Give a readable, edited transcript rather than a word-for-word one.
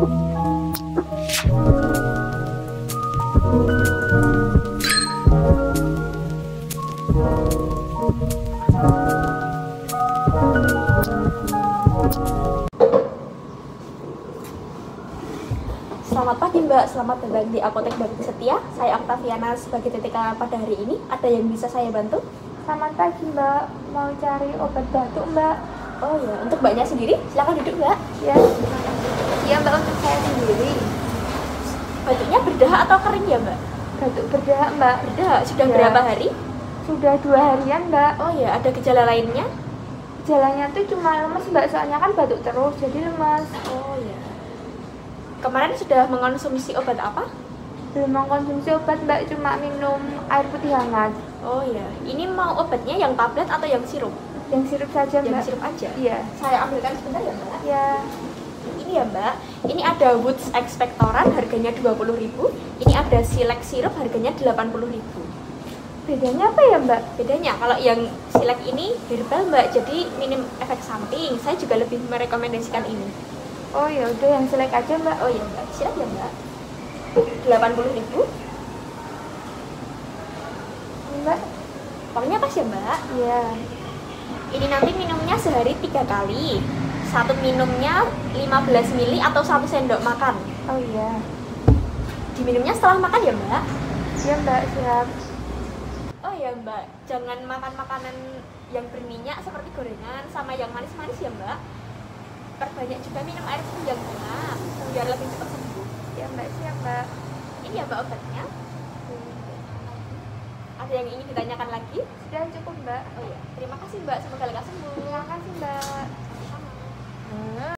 Selamat pagi Mbak, selamat datang di Apotek Bakti Setia. Saya Octaviana sebagai TTK pada hari ini. Ada yang bisa saya bantu? Selamat pagi Mbak, mau cari obat batuk Mbak. Oh ya, untuk Mbaknya sendiri, silakan duduk Mbak. Ya, iya Mbak, untuk saya sendiri. Batuknya berdahak atau kering ya Mbak? Batuk berdahak Mbak. Berdahak, sudah Ya. berapa hari? Sudah 2 harian Mbak. Oh ya, ada gejala lainnya? Gejalanya tuh cuma lemes Mbak, soalnya kan batuk terus, jadi lemes. Oh ya. Kemarin sudah mengonsumsi obat apa? Belum mengkonsumsi obat Mbak, cuma minum air putih hangat. Oh ya, ini mau obatnya yang tablet atau yang sirup? Yang sirup saja Mbak. Yang sirup aja? Iya. Saya ambilkan sebentar ya Mbak. Ya. Ini ya Mbak, ini ada Woods Expectorant harganya 20.000. Ini ada Silek Sirup harganya 80.000. Bedanya apa ya Mbak? Bedanya, kalau yang Silek ini herbal Mbak, jadi minim efek samping. Saya juga lebih merekomendasikan ini. Oh ya udah, yang selek aja Mbak. Oh ya Mbak, siap ya Mbak. 80.000. Ini Mbak. Pokoknya pas ya Mbak. Iya. Ini nanti minumnya sehari 3 kali. Satu minumnya 15 ml atau 1 sendok makan. Oh iya. Diminumnya setelah makan ya Mbak. Iya Mbak, siap. Oh ya Mbak, jangan makan makanan yang berminyak seperti gorengan sama yang manis-manis ya Mbak. Perbanyak juga minum air putih yang banyak biar lebih cepat sembuh. Ya Mbak, siap Mbak. Ini ya Mbak obatnya. Ada yang ingin ditanyakan lagi? Sudah cukup Mbak. Oh ya, terima kasih Mbak, semoga lekas sembuh. Terima kasih Mbak. Sama.